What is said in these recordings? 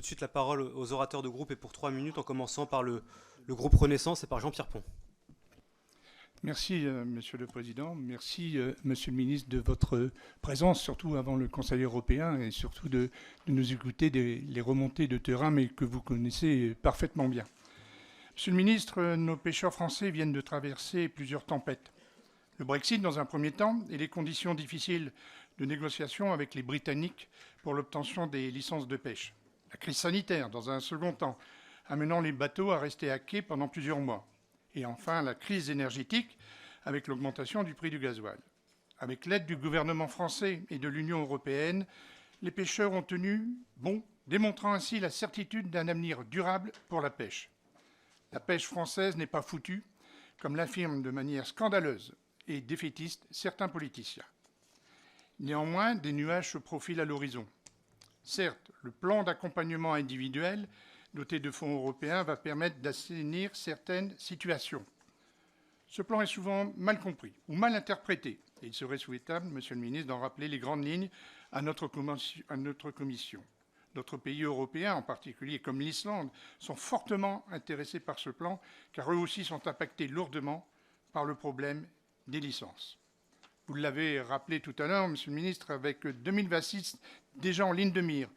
de suite la parole aux orateurs de groupe et pour 3 minutes, en commençant par le groupe Renaissance et par Jean-Pierre Pont. Merci, Monsieur le Président. Merci, Monsieur le Ministre, de votre présence, surtout avant le Conseil européen, et surtout de nous écouter les remontées de terrain, mais que vous connaissez parfaitement bien. Monsieur le Ministre, nos pêcheurs français viennent de traverser plusieurs tempêtes. Le Brexit, dans un premier temps, et les conditions difficiles de négociation avec les Britanniques pour l'obtention des licences de pêche. La crise sanitaire, dans un second temps, amenant les bateaux à rester à quai pendant plusieurs mois. Et enfin, la crise énergétique avec l'augmentation du prix du gasoil. Avec l'aide du gouvernement français et de l'Union européenne, les pêcheurs ont tenu bon, démontrant ainsi la certitude d'un avenir durable pour la pêche. La pêche française n'est pas foutue, comme l'affirment de manière scandaleuse et défaitiste certains politiciens. Néanmoins, des nuages se profilent à l'horizon. Certes, le plan d'accompagnement individuel doté de fonds européens va permettre d'assainir certaines situations. Ce plan est souvent mal compris ou mal interprété. Et il serait souhaitable, Monsieur le Ministre, d'en rappeler les grandes lignes à notre commission. D'autres pays européens, en particulier comme l'Islande, sont fortement intéressés par ce plan, car eux aussi sont impactés lourdement par le problème des licences. Vous l'avez rappelé tout à l'heure, Monsieur le Ministre, avec 2026 déjà en ligne de mire,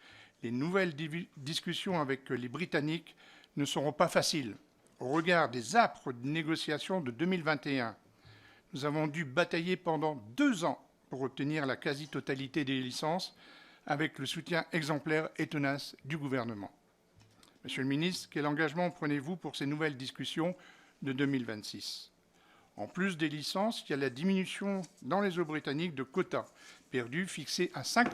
les nouvelles discussions avec les Britanniques ne seront pas faciles. Au regard des âpres négociations de 2021, nous avons dû batailler pendant 2 ans pour obtenir la quasi-totalité des licences, avec le soutien exemplaire et tenace du gouvernement. Monsieur le ministre, quel engagement prenez-vous pour ces nouvelles discussions de 2026 ? En plus des licences, il y a la diminution dans les eaux britanniques de quotas perdus fixés à 5%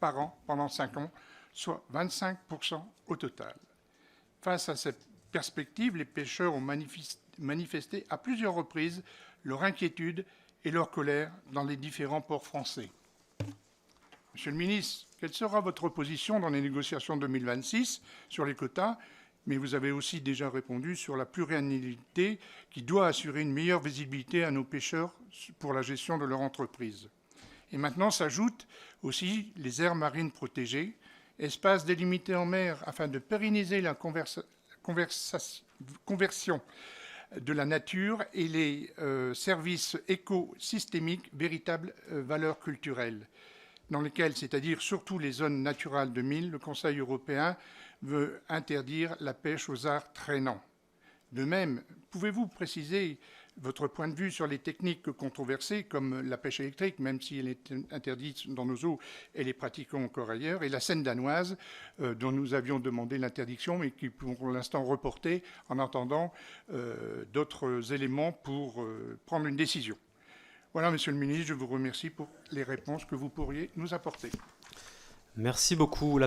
par an pendant 5 ans, soit 25% au total. Face à cette perspective, les pêcheurs ont manifesté à plusieurs reprises leur inquiétude et leur colère dans les différents ports français. Monsieur le ministre, quelle sera votre position dans les négociations 2026 sur les quotas ? Mais vous avez aussi déjà répondu sur la pluriannualité qui doit assurer une meilleure visibilité à nos pêcheurs pour la gestion de leur entreprise. Et maintenant s'ajoutent aussi les aires marines protégées, espaces délimités en mer afin de pérenniser la conversion de la nature et les services écosystémiques, véritables valeurs culturelles, dans lesquelles, c'est-à-dire surtout les zones naturelles de mille, le Conseil européen veut interdire la pêche aux arts traînants. De même, pouvez-vous préciser votre point de vue sur les techniques controversées, comme la pêche électrique, même si elle est interdite dans nos eaux et les pratiquons encore ailleurs, et la Seine danoise, dont nous avions demandé l'interdiction, mais qui pour l'instant reportée en attendant d'autres éléments pour prendre une décision. Voilà, Monsieur le Ministre, je vous remercie pour les réponses que vous pourriez nous apporter. Merci beaucoup.